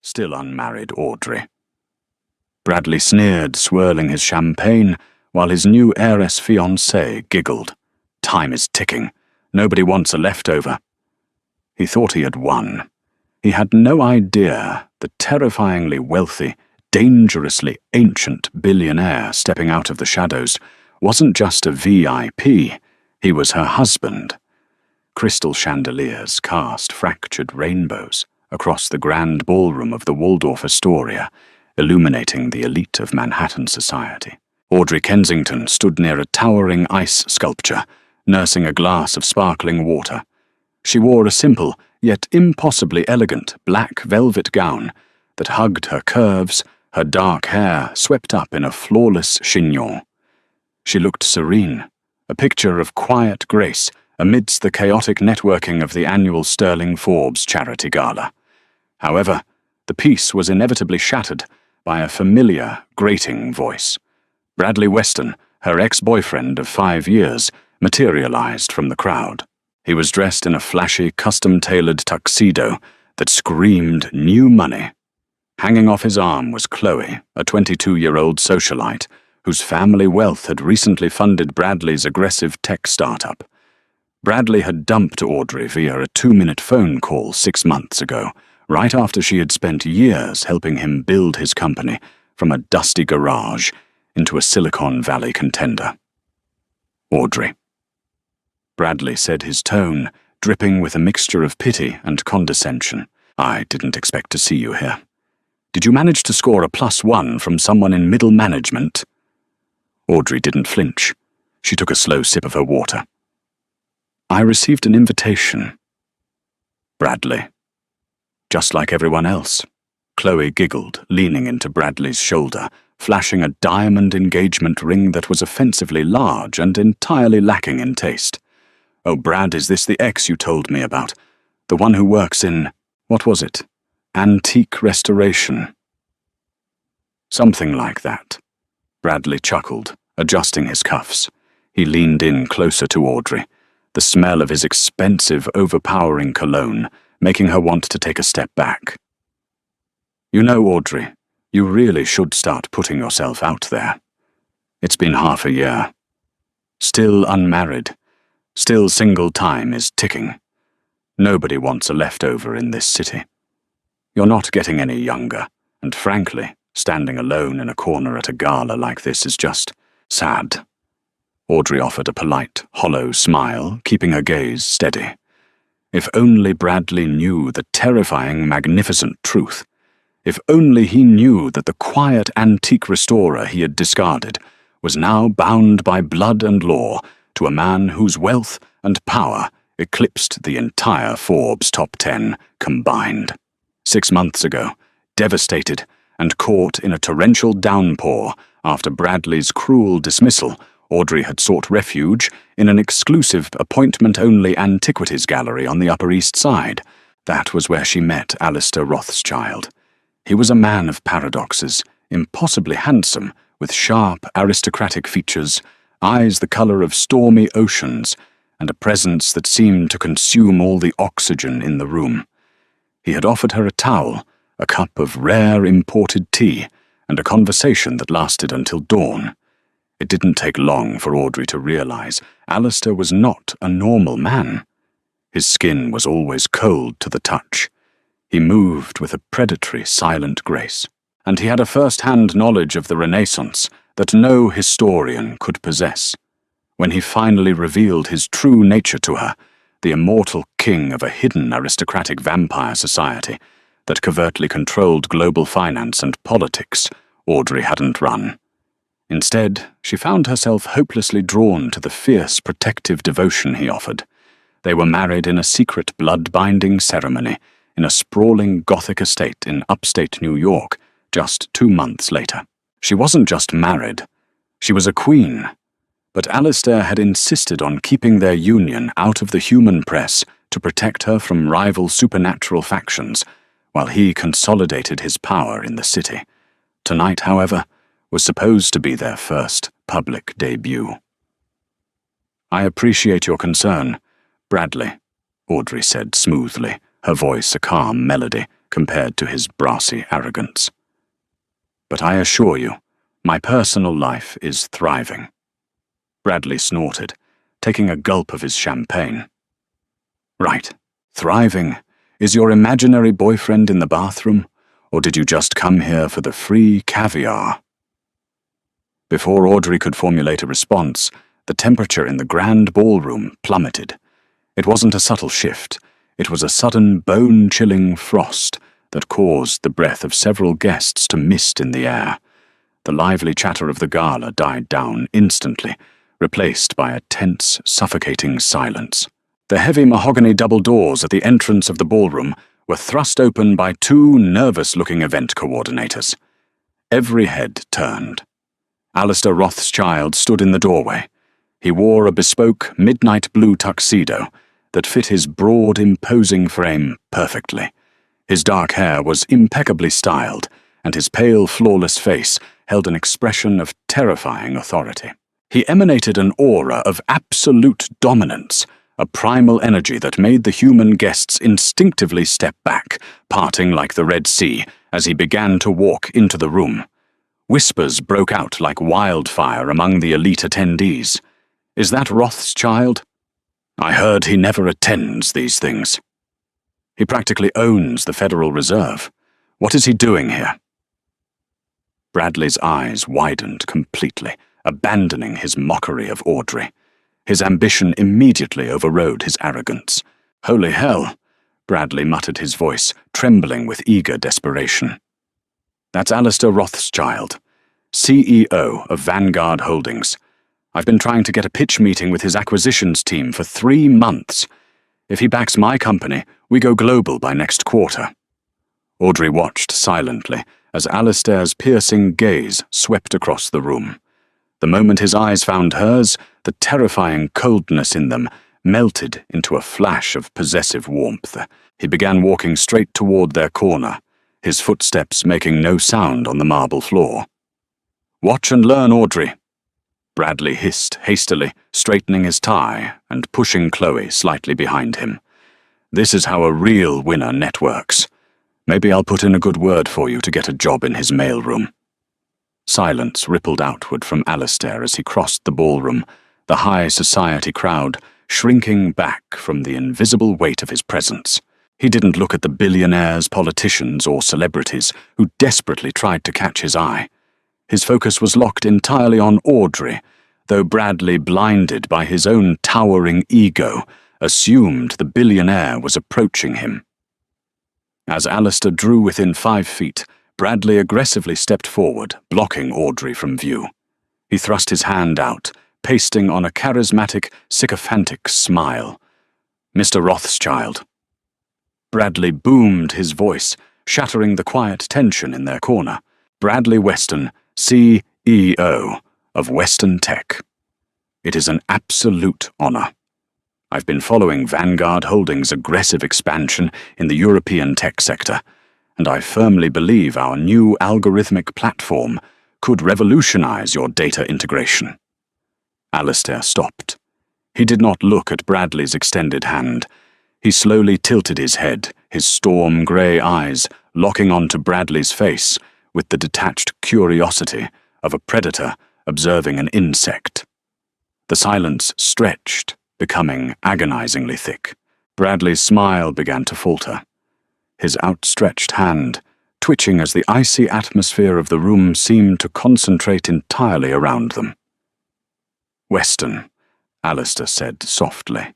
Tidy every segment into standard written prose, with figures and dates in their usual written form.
still unmarried Audrey. Bradley sneered, swirling his champagne, while his new heiress fiancée giggled. Time is ticking. Nobody wants a leftover. He thought he had won. He had no idea the terrifyingly wealthy, dangerously ancient billionaire stepping out of the shadows wasn't just a VIP, he was her husband. Crystal chandeliers cast fractured rainbows across the grand ballroom of the Waldorf Astoria, illuminating the elite of Manhattan society. Audrey Kensington stood near a towering ice sculpture, nursing a glass of sparkling water. She wore a simple, yet impossibly elegant, black velvet gown that hugged her curves, her dark hair swept up in a flawless chignon. She looked serene, a picture of quiet grace amidst the chaotic networking of the annual Sterling Forbes charity gala. However, the peace was inevitably shattered by a familiar, grating voice. Bradley Weston, her ex-boyfriend of 5 years, materialized from the crowd. He was dressed in a flashy, custom-tailored tuxedo that screamed new money. Hanging off his arm was Chloe, a 22-year-old socialite, whose family wealth had recently funded Bradley's aggressive tech startup. Bradley had dumped Audrey via a 2-minute phone call 6 months ago, right after she had spent years helping him build his company from a dusty garage into a Silicon Valley contender. Audrey. Bradley said, his tone dripping with a mixture of pity and condescension. I didn't expect to see you here. Did you manage to score a +1 from someone in middle management? Audrey didn't flinch. She took a slow sip of her water. I received an invitation. Bradley. Just like everyone else. Chloe giggled, leaning into Bradley's shoulder, flashing a diamond engagement ring that was offensively large and entirely lacking in taste. Oh, Brad, is this the ex you told me about? The one who works in, what was it? Antique restoration. Something like that. Bradley chuckled, adjusting his cuffs. He leaned in closer to Audrey, the smell of his expensive, overpowering cologne making her want to take a step back. You know, Audrey, you really should start putting yourself out there. It's been half a year. Still unmarried. Still single time is ticking. Nobody wants a leftover in this city. You're not getting any younger, and frankly, standing alone in a corner at a gala like this is just sad. Audrey offered a polite, hollow smile, keeping her gaze steady. If only Bradley knew the terrifying, magnificent truth. If only he knew that the quiet antique restorer he had discarded was now bound by blood and law to a man whose wealth and power eclipsed the entire Forbes top 10 combined. 6 months ago, devastated and caught in a torrential downpour after Bradley's cruel dismissal, Audrey had sought refuge in an exclusive appointment-only antiquities gallery on the Upper East Side. That was where she met Alistair Rothschild. He was a man of paradoxes, impossibly handsome, with sharp, aristocratic features, eyes the color of stormy oceans, and a presence that seemed to consume all the oxygen in the room. He had offered her a towel, a cup of rare imported tea, and a conversation that lasted until dawn. It didn't take long for Audrey to realize Alistair was not a normal man. His skin was always cold to the touch. He moved with a predatory, silent grace, and he had a first-hand knowledge of the Renaissance that no historian could possess. When he finally revealed his true nature to her, the immortal king of a hidden aristocratic vampire society that covertly controlled global finance and politics, Audrey hadn't run. Instead, she found herself hopelessly drawn to the fierce protective devotion he offered. They were married in a secret blood-binding ceremony in a sprawling Gothic estate in upstate New York just 2 months later. She wasn't just married, she was a queen. But Alistair had insisted on keeping their union out of the human press to protect her from rival supernatural factions, while he consolidated his power in the city. Tonight, however, was supposed to be their first public debut. I appreciate your concern, Bradley, Audrey said smoothly, her voice a calm melody, compared to his brassy arrogance. But I assure you, my personal life is thriving. Bradley snorted, taking a gulp of his champagne. Right, thriving. Is your imaginary boyfriend in the bathroom, or did you just come here for the free caviar? Before Audrey could formulate a response, the temperature in the grand ballroom plummeted. It wasn't a subtle shift. It was a sudden, bone-chilling frost that caused the breath of several guests to mist in the air. The lively chatter of the gala died down instantly, replaced by a tense, suffocating silence. The heavy mahogany double doors at the entrance of the ballroom were thrust open by two nervous-looking event coordinators. Every head turned. Alistair Rothschild stood in the doorway. He wore a bespoke midnight blue tuxedo that fit his broad, imposing frame perfectly. His dark hair was impeccably styled, and his pale, flawless face held an expression of terrifying authority. He emanated an aura of absolute dominance, a primal energy that made the human guests instinctively step back, parting like the Red Sea, as he began to walk into the room. Whispers broke out like wildfire among the elite attendees. "Is that Rothschild? I heard he never attends these things. He practically owns the Federal Reserve. What is he doing here?" Bradley's eyes widened completely, abandoning his mockery of Audrey. His ambition immediately overrode his arrogance. "Holy hell," Bradley muttered, his voice trembling with eager desperation. "That's Alistair Rothschild, CEO of Vanguard Holdings. I've been trying to get a pitch meeting with his acquisitions team for 3 months. If he backs my company, we go global by next quarter." Audrey watched silently as Alistair's piercing gaze swept across the room. The moment his eyes found hers, the terrifying coldness in them melted into a flash of possessive warmth. He began walking straight toward their corner, his footsteps making no sound on the marble floor. "Watch and learn, Audrey," Bradley hissed hastily, straightening his tie and pushing Chloe slightly behind him. "This is how a real winner networks. Maybe I'll put in a good word for you to get a job in his mailroom." Silence rippled outward from Alistair as he crossed the ballroom, the high society crowd shrinking back from the invisible weight of his presence. He didn't look at the billionaires, politicians, or celebrities who desperately tried to catch his eye. His focus was locked entirely on Audrey, though Bradley, blinded by his own towering ego, assumed the billionaire was approaching him. As Alistair drew within 5 feet, Bradley aggressively stepped forward, blocking Audrey from view. He thrust his hand out, pasting on a charismatic, sycophantic smile. "Mr. Rothschild." Bradley boomed his voice, shattering the quiet tension in their corner. "Bradley Weston, CEO of Western Tech. It is an absolute honor. I've been following Vanguard Holdings' aggressive expansion in the European tech sector, and I firmly believe our new algorithmic platform could revolutionize your data integration." Alistair stopped. He did not look at Bradley's extended hand. He slowly tilted his head, his storm-grey eyes locking onto Bradley's face with the detached curiosity of a predator observing an insect. The silence stretched, becoming agonizingly thick. Bradley's smile began to falter, his outstretched hand twitching as the icy atmosphere of the room seemed to concentrate entirely around them. "Weston," Alistair said softly.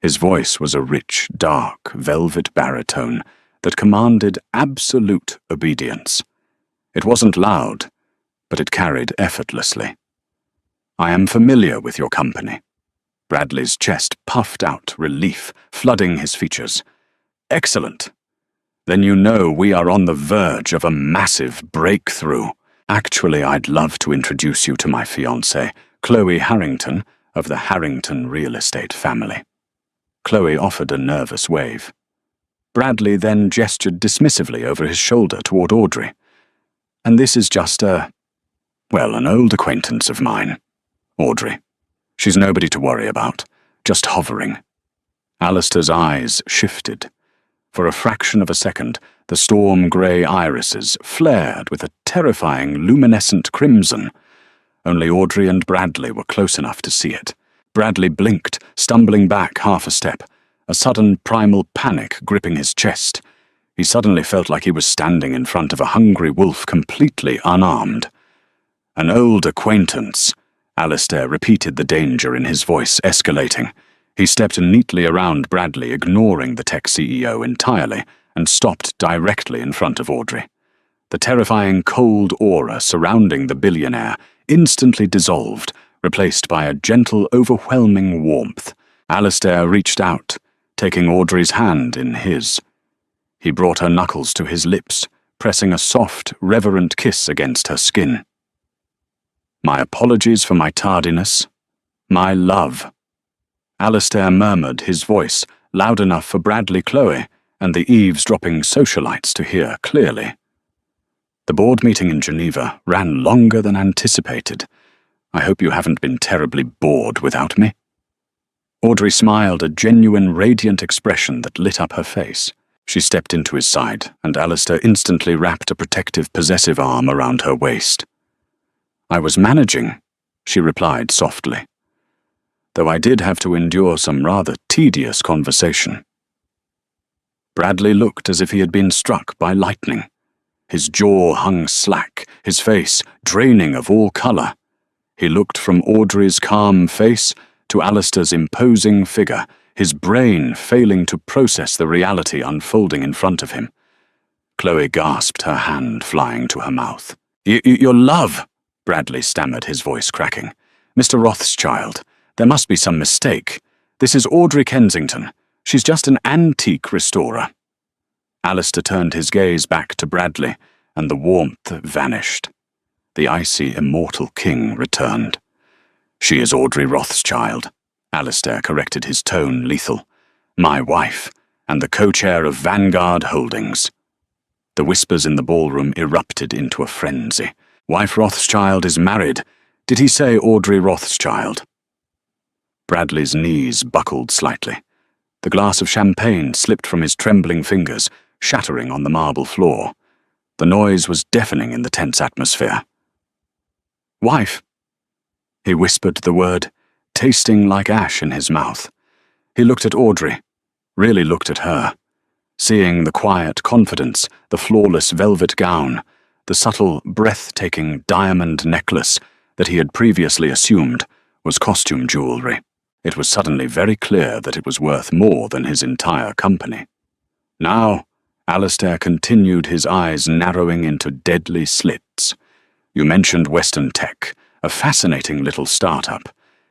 His voice was a rich, dark, velvet baritone that commanded absolute obedience. It wasn't loud, but it carried effortlessly. "I am familiar with your company." Bradley's chest puffed out, relief flooding his features. "Excellent. Then you know we are on the verge of a massive breakthrough. Actually, I'd love to introduce you to my fiancée, Chloe Harrington, of the Harrington real estate family." Chloe offered a nervous wave. Bradley then gestured dismissively over his shoulder toward Audrey. "And this is just an old acquaintance of mine, Audrey. She's nobody to worry about, just hovering." Alistair's eyes shifted. For a fraction of a second, the storm-grey irises flared with a terrifying luminescent crimson. Only Audrey and Bradley were close enough to see it. Bradley blinked, stumbling back half a step, a sudden primal panic gripping his chest. He suddenly felt like he was standing in front of a hungry wolf completely unarmed. "An old acquaintance," Alistair repeated, the danger in his voice escalating. He stepped neatly around Bradley, ignoring the tech CEO entirely, and stopped directly in front of Audrey. The terrifying cold aura surrounding the billionaire instantly dissolved, replaced by a gentle, overwhelming warmth. Alistair reached out, taking Audrey's hand in his. He brought her knuckles to his lips, pressing a soft, reverent kiss against her skin. "My apologies for my tardiness. My love." Alistair murmured, his voice loud enough for Bradley, Chloe, and the eavesdropping socialites to hear clearly. The board meeting in Geneva ran longer than anticipated. I hope you haven't been terribly bored without me. Audrey smiled, a genuine, radiant expression that lit up her face. She stepped into his side, and Alistair instantly wrapped a protective, possessive arm around her waist. "I was managing," she replied softly, "though I did have to endure some rather tedious conversation." Bradley looked as if he had been struck by lightning. His jaw hung slack, his face draining of all colour. He looked from Audrey's calm face to Alistair's imposing figure, his brain failing to process the reality unfolding in front of him. Chloe gasped, her hand flying to her mouth. Your love," Bradley stammered, his voice cracking. "Mr. Rothschild, there must be some mistake. This is Audrey Kensington. She's just an antique restorer." Alistair turned his gaze back to Bradley, and the warmth vanished. The icy, immortal king returned. "She is Audrey Rothschild," Alistair corrected, his tone lethal. "My wife, and the co-chair of Vanguard Holdings." The whispers in the ballroom erupted into a frenzy. "Wife Rothschild is married. Did he say Audrey Rothschild?" Bradley's knees buckled slightly. The glass of champagne slipped from his trembling fingers, shattering on the marble floor. The noise was deafening in the tense atmosphere. "Wife," he whispered the word, tasting like ash in his mouth. He looked at Audrey, really looked at her, seeing the quiet confidence, the flawless velvet gown, the subtle, breathtaking diamond necklace that he had previously assumed was costume jewelry. It was suddenly very clear that it was worth more than his entire company. "Now," Alistair continued, his eyes narrowing into deadly slits, "you mentioned Western Tech, a fascinating little startup,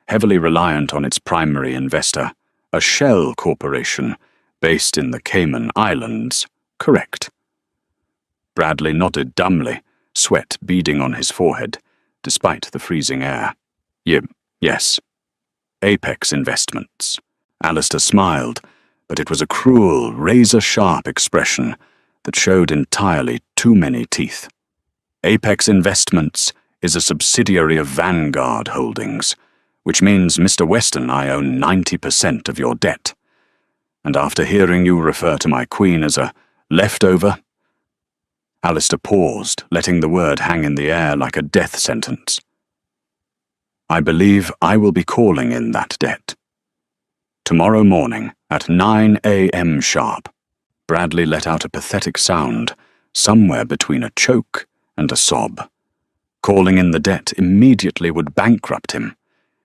heavily reliant on its primary investor, a shell corporation based in the Cayman Islands, correct?" Bradley nodded dumbly, sweat beading on his forehead, despite the freezing air. Yes. Apex Investments." Alistair smiled, but it was a cruel, razor-sharp expression that showed entirely too many teeth. "Apex Investments is a subsidiary of Vanguard Holdings, which means, Mr. Weston, I own 90% of your debt. And after hearing you refer to my queen as a leftover..." Alistair paused, letting the word hang in the air like a death sentence. "I believe I will be calling in that debt. Tomorrow morning at 9 a.m. sharp." Bradley let out a pathetic sound, somewhere between a choke and a sob. Calling in the debt immediately would bankrupt him.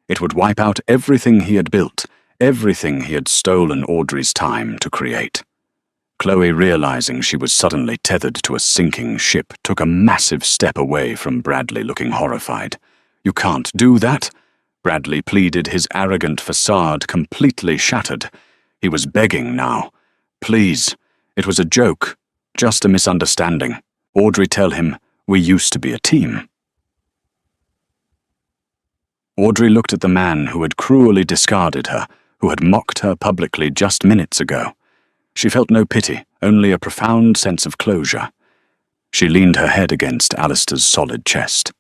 It would wipe out everything he had built, everything he had stolen Audrey's time to create. Chloe, realizing she was suddenly tethered to a sinking ship, took a massive step away from Bradley, looking horrified. "You can't do that," Bradley pleaded, his arrogant facade completely shattered. He was begging now. "Please, it was a joke, just a misunderstanding. Audrey, tell him we used to be a team." Audrey looked at the man who had cruelly discarded her, who had mocked her publicly just minutes ago. She felt no pity, only a profound sense of closure. She leaned her head against Alistair's solid chest.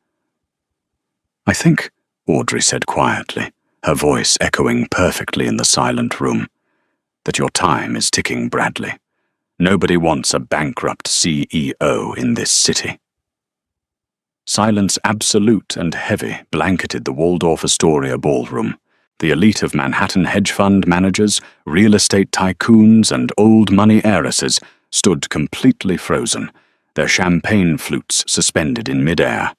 "I think," Audrey said quietly, her voice echoing perfectly in the silent room, "that your time is ticking, Bradley. Nobody wants a bankrupt CEO in this city. Silence absolute and heavy blanketed the Waldorf Astoria ballroom. The elite of Manhattan hedge fund managers, real estate tycoons, and old money heiresses stood completely frozen, their champagne flutes suspended in midair.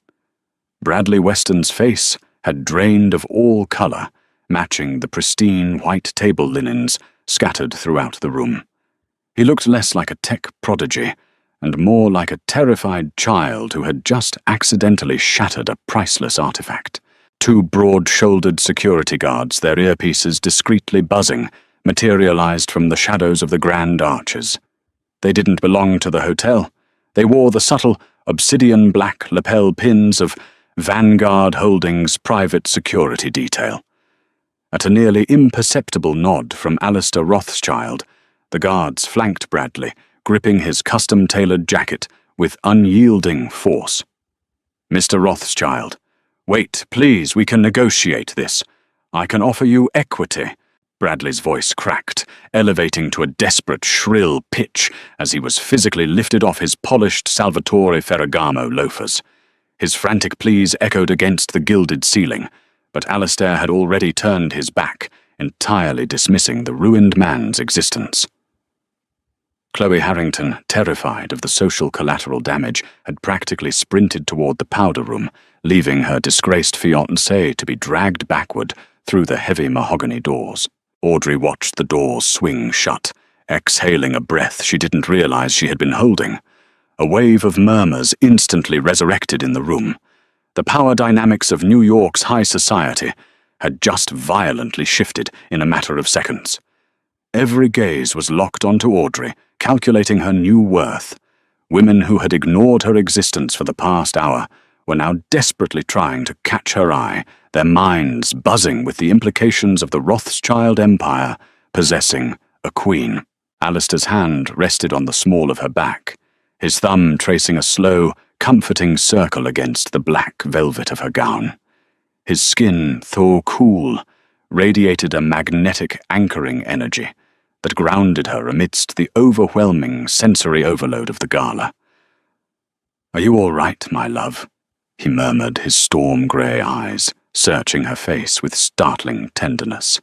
Bradley Weston's face had drained of all color, matching the pristine white table linens scattered throughout the room. He looked less like a tech prodigy and more like a terrified child who had just accidentally shattered a priceless artifact. Two broad-shouldered security guards, their earpieces discreetly buzzing, materialized from the shadows of the grand arches. They didn't belong to the hotel. They wore the subtle, obsidian black lapel pins of Vanguard Holdings' private security detail. At a nearly imperceptible nod from Alistair Rothschild, the guards flanked Bradley, gripping his custom-tailored jacket with unyielding force. "Mr. Rothschild, wait, please, we can negotiate this. I can offer you equity." Bradley's voice cracked, elevating to a desperate, shrill pitch as he was physically lifted off his polished Salvatore Ferragamo loafers. His frantic pleas echoed against the gilded ceiling, but Alistair had already turned his back, entirely dismissing the ruined man's existence. Chloe Harrington, terrified of the social collateral damage, had practically sprinted toward the powder room, leaving her disgraced fiancé to be dragged backward through the heavy mahogany doors. Audrey watched the doors swing shut, exhaling a breath she didn't realize she had been holding. A wave of murmurs instantly resurrected in the room. The power dynamics of New York's high society had just violently shifted in a matter of seconds. Every gaze was locked onto Audrey, calculating her new worth. Women who had ignored her existence for the past hour were now desperately trying to catch her eye, their minds buzzing with the implications of the Rothschild empire possessing a queen. Alistair's hand rested on the small of her back, his thumb tracing a slow, comforting circle against the black velvet of her gown. His skin, though cool, radiated a magnetic anchoring energy that grounded her amidst the overwhelming sensory overload of the gala. "Are you all right, my love?" he murmured, his storm-grey eyes searching her face with startling tenderness.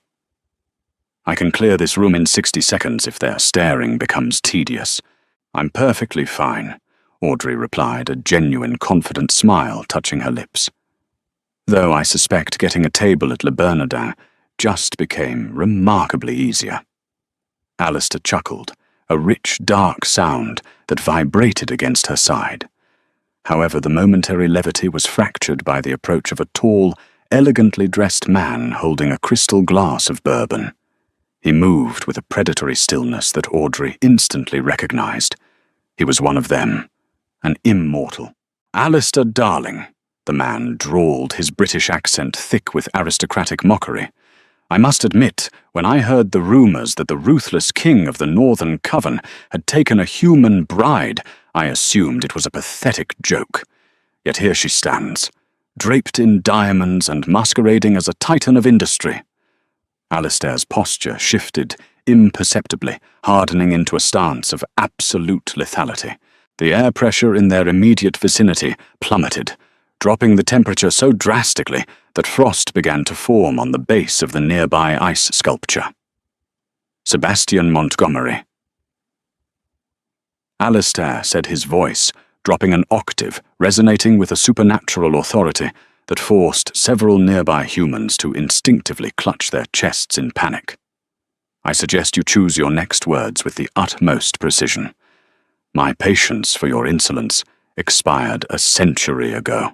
"I can clear this room in 60 seconds if their staring becomes tedious. I'm perfectly fine," Audrey replied, a genuine confident smile touching her lips. "Though I suspect getting a table at Le Bernardin just became remarkably easier." Alistair chuckled, a rich, dark sound that vibrated against her side. However, the momentary levity was fractured by the approach of a tall, elegantly dressed man holding a crystal glass of bourbon. He moved with a predatory stillness that Audrey instantly recognized. He was one of them, an immortal. "Alistair, darling," the man drawled, his British accent thick with aristocratic mockery. "I must admit, when I heard the rumors that the ruthless king of the Northern Coven had taken a human bride, I assumed it was a pathetic joke. Yet here she stands, draped in diamonds and masquerading as a titan of industry." Alistair's posture shifted imperceptibly, hardening into a stance of absolute lethality. The air pressure in their immediate vicinity plummeted, dropping the temperature so drastically that frost began to form on the base of the nearby ice sculpture. "Sebastian Montgomery." Alistair said, his voice dropping an octave, resonating with a supernatural authority that forced several nearby humans to instinctively clutch their chests in panic. "I suggest you choose your next words with the utmost precision. My patience for your insolence expired a century ago."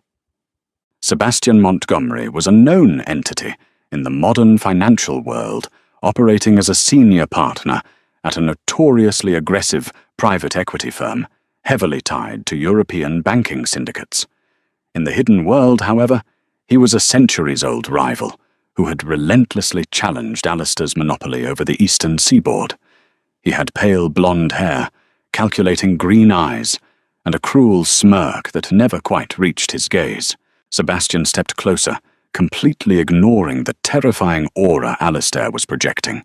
Sebastian Montgomery was a known entity in the modern financial world, operating as a senior partner at a notoriously aggressive private equity firm, heavily tied to European banking syndicates. In the hidden world, however, he was a centuries-old rival who had relentlessly challenged Alistair's monopoly over the eastern seaboard. He had pale blonde hair, calculating green eyes, and a cruel smirk that never quite reached his gaze. Sebastian stepped closer, completely ignoring the terrifying aura Alistair was projecting.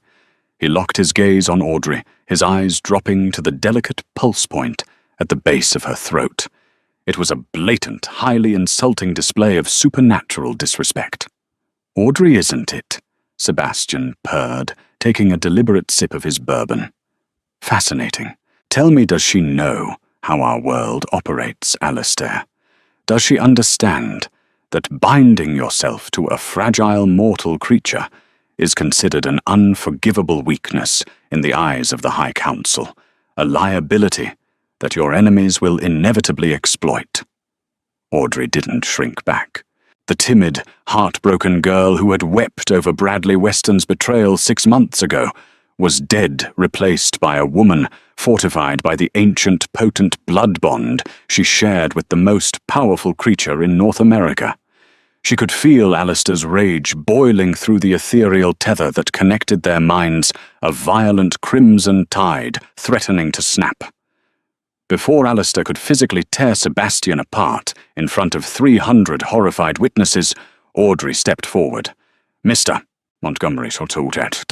He locked his gaze on Audrey, his eyes dropping to the delicate pulse point at the base of her throat. It was a blatant, highly insulting display of supernatural disrespect. "Audrey isn't it?" Sebastian purred, taking a deliberate sip of his bourbon. "Fascinating. Tell me, does she know how our world operates, Alistair? Does she understand that binding yourself to a fragile mortal creature is considered an unforgivable weakness in the eyes of the High Council, a liability that your enemies will inevitably exploit?" Audrey didn't shrink back. The timid, heartbroken girl who had wept over Bradley Weston's betrayal 6 months ago was dead, replaced by a woman fortified by the ancient, potent blood bond she shared with the most powerful creature in North America. She could feel Alistair's rage boiling through the ethereal tether that connected their minds, a violent crimson tide threatening to snap. Before Alistair could physically tear Sebastian apart in front of 300 horrified witnesses, Audrey stepped forward. "Mr. Montgomery shall do that,"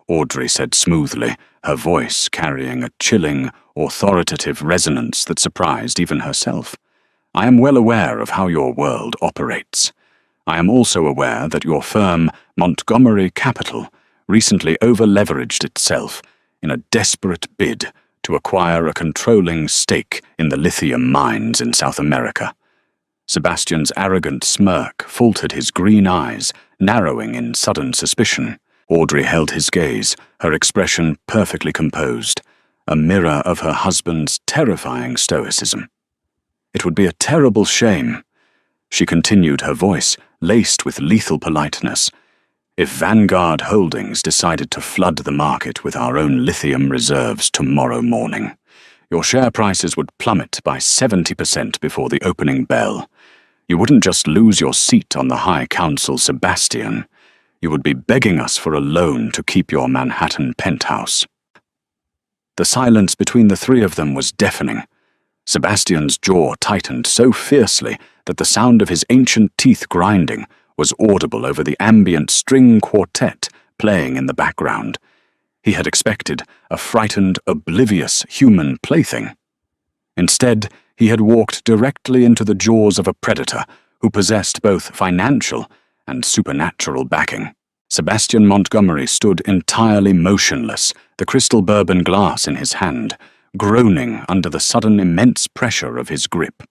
Audrey said smoothly, her voice carrying a chilling, authoritative resonance that surprised even herself. "I am well aware of how your world operates. I am also aware that your firm, Montgomery Capital, recently over-leveraged itself in a desperate bid to acquire a controlling stake in the lithium mines in South America." Sebastian's arrogant smirk faltered his green eyes, narrowing in sudden suspicion. Audrey held his gaze, her expression perfectly composed, a mirror of her husband's terrifying stoicism. "It would be a terrible shame," she continued, her voice laced with lethal politeness, "if Vanguard Holdings decided to flood the market with our own lithium reserves tomorrow morning. Your share prices would plummet by 70% before the opening bell. You wouldn't just lose your seat on the High Council, Sebastian. You would be begging us for a loan to keep your Manhattan penthouse." The silence between the three of them was deafening. Sebastian's jaw tightened so fiercely that the sound of his ancient teeth grinding was audible over the ambient string quartet playing in the background. He had expected a frightened, oblivious human plaything. Instead, he had walked directly into the jaws of a predator who possessed both financial and supernatural backing. Sebastian Montgomery stood entirely motionless, the crystal bourbon glass in his hand, groaning under the sudden immense pressure of his grip.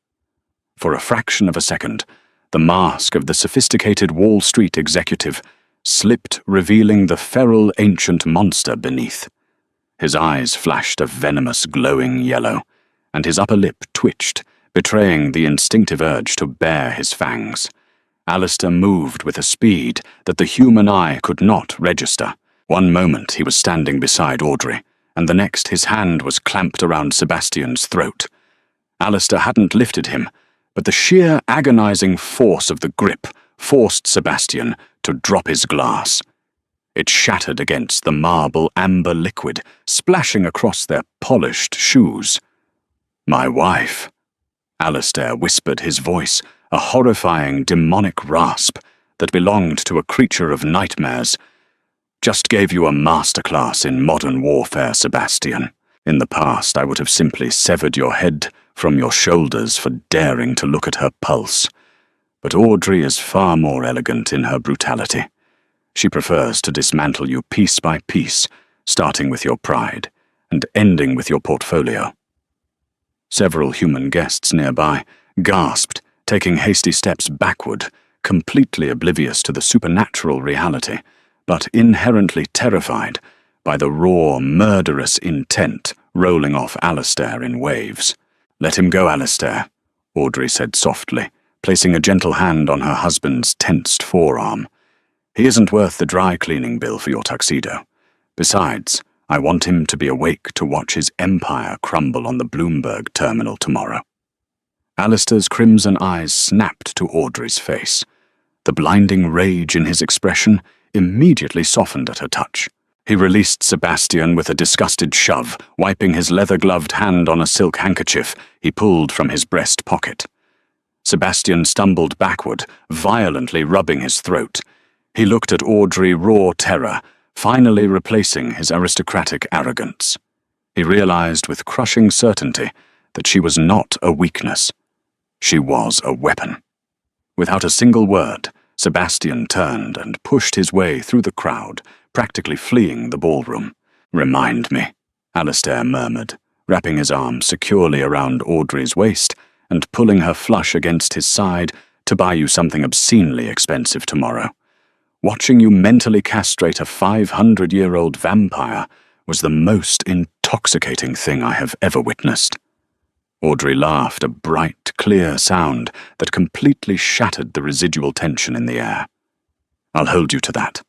For a fraction of a second, the mask of the sophisticated Wall Street executive slipped, revealing the feral ancient monster beneath. His eyes flashed a venomous glowing yellow, and his upper lip twitched, betraying the instinctive urge to bare his fangs. Alistair moved with a speed that the human eye could not register. One moment he was standing beside Audrey, and the next his hand was clamped around Sebastian's throat. Alistair hadn't lifted him, but the sheer agonizing force of the grip forced Sebastian to drop his glass. It shattered against the marble amber liquid, splashing across their polished shoes. "My wife," Alistair whispered, his voice a horrifying demonic rasp that belonged to a creature of nightmares, "just gave you a masterclass in modern warfare, Sebastian. In the past, I would have simply severed your head from your shoulders for daring to look at her pulse. But Audrey is far more elegant in her brutality. She prefers to dismantle you piece by piece, starting with your pride and ending with your portfolio." Several human guests nearby gasped, taking hasty steps backward, completely oblivious to the supernatural reality, but inherently terrified by the raw, murderous intent rolling off Alistair in waves. "Let him go, Alistair," Audrey said softly, placing a gentle hand on her husband's tensed forearm. "He isn't worth the dry cleaning bill for your tuxedo. Besides, I want him to be awake to watch his empire crumble on the Bloomberg terminal tomorrow." Alistair's crimson eyes snapped to Audrey's face. The blinding rage in his expression immediately softened at her touch. He released Sebastian with a disgusted shove, wiping his leather-gloved hand on a silk handkerchief he pulled from his breast pocket. Sebastian stumbled backward, violently rubbing his throat. He looked at Audrey, raw terror, finally replacing his aristocratic arrogance. He realized with crushing certainty that she was not a weakness. She was a weapon. Without a single word, Sebastian turned and pushed his way through the crowd, practically fleeing the ballroom. "Remind me," Alistair murmured, wrapping his arm securely around Audrey's waist and pulling her flush against his side, "to buy you something obscenely expensive tomorrow. Watching you mentally castrate a 500-year-old vampire was the most intoxicating thing I have ever witnessed." Audrey laughed, a bright, clear sound that completely shattered the residual tension in the air. "I'll hold you to that.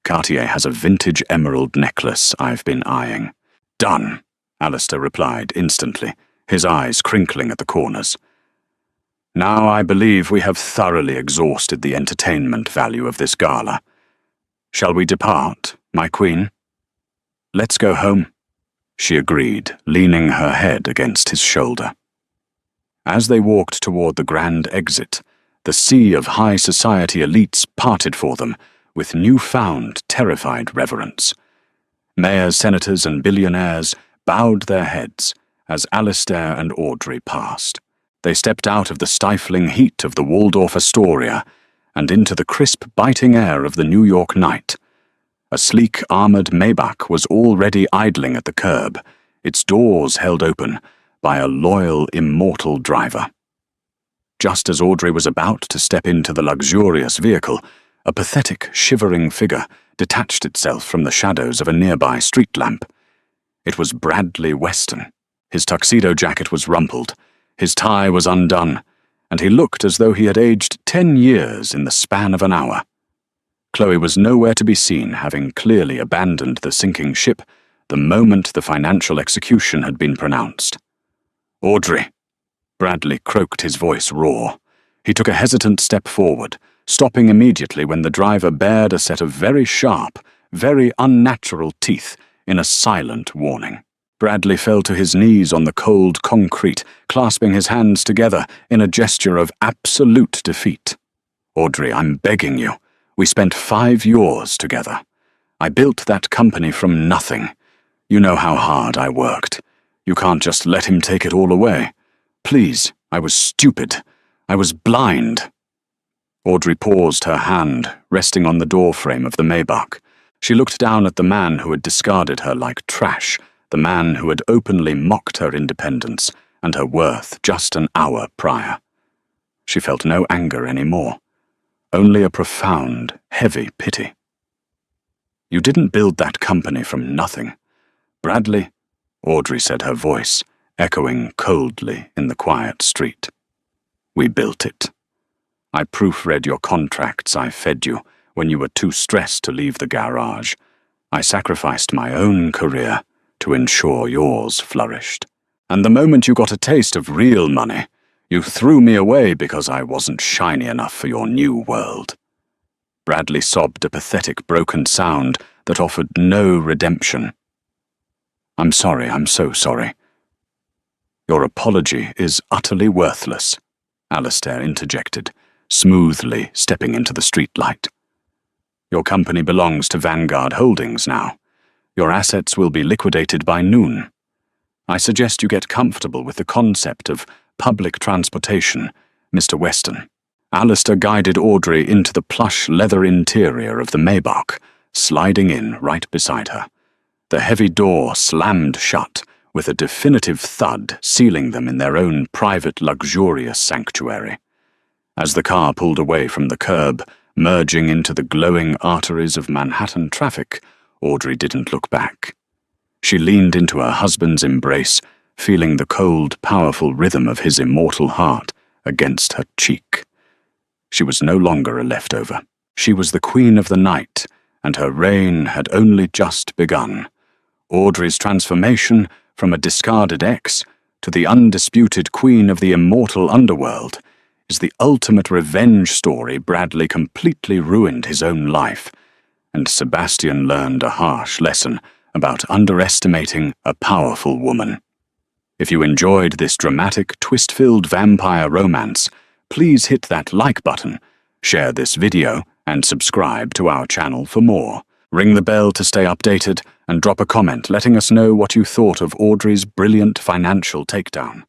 Cartier has a vintage emerald necklace I've been eyeing." "Done," Alistair replied instantly, his eyes crinkling at the corners. "Now I believe we have thoroughly exhausted the entertainment value of this gala. Shall we depart, my queen?" "Let's go home," she agreed, leaning her head against his shoulder. As they walked toward the grand exit, the sea of high society elites parted for them with newfound terrified reverence. Mayors, senators, and billionaires bowed their heads as Alistair and Audrey passed. They stepped out of the stifling heat of the Waldorf Astoria and into the crisp, biting air of the New York night. A sleek, armored Maybach was already idling at the curb, its doors held open by a loyal, immortal driver. Just as Audrey was about to step into the luxurious vehicle, a pathetic, shivering figure detached itself from the shadows of a nearby street lamp. It was Bradley Weston. His tuxedo jacket was rumpled, his tie was undone, and he looked as though he had aged 10 years in the span of an hour. Chloe was nowhere to be seen, having clearly abandoned the sinking ship the moment the financial execution had been pronounced. "Audrey!" Bradley croaked, his voice raw. He took a hesitant step forward, stopping immediately when the driver bared a set of very sharp, very unnatural teeth in a silent warning. Bradley fell to his knees on the cold concrete, clasping his hands together in a gesture of absolute defeat. "Audrey, I'm begging you. We spent 5 years together. I built that company from nothing. You know how hard I worked. You can't just let him take it all away. Please, I was stupid. I was blind." Audrey paused, her hand resting on the doorframe of the Maybach. She looked down at the man who had discarded her like trash, the man who had openly mocked her independence and her worth just an hour prior. She felt no anger anymore, only a profound, heavy pity. "You didn't build that company from nothing. Bradley," Audrey said, her voice echoing coldly in the quiet street. "We built it. I proofread your contracts I fed you when you were too stressed to leave the garage. I sacrificed my own career to ensure yours flourished. And the moment you got a taste of real money, you threw me away because I wasn't shiny enough for your new world." Bradley sobbed, a pathetic, broken sound that offered no redemption. "I'm sorry, I'm so sorry." "Your apology is utterly worthless," Alistair interjected, smoothly stepping into the streetlight. "Your company belongs to Vanguard Holdings now. Your assets will be liquidated by noon. I suggest you get comfortable with the concept of public transportation, Mr. Weston." Alistair guided Audrey into the plush leather interior of the Maybach, sliding in right beside her. The heavy door slammed shut, with a definitive thud sealing them in their own private luxurious sanctuary. As the car pulled away from the curb, merging into the glowing arteries of Manhattan traffic, Audrey didn't look back. She leaned into her husband's embrace, feeling the cold, powerful rhythm of his immortal heart against her cheek. She was no longer a leftover. She was the queen of the night, and her reign had only just begun. Audrey's transformation from a discarded ex to the undisputed queen of the immortal underworld is the ultimate revenge story. Bradley completely ruined his own life, and Sebastian learned a harsh lesson about underestimating a powerful woman. If you enjoyed this dramatic, twist-filled vampire romance, please hit that like button, share this video, and subscribe to our channel for more. Ring the bell to stay updated and drop a comment letting us know what you thought of Audrey's brilliant financial takedown.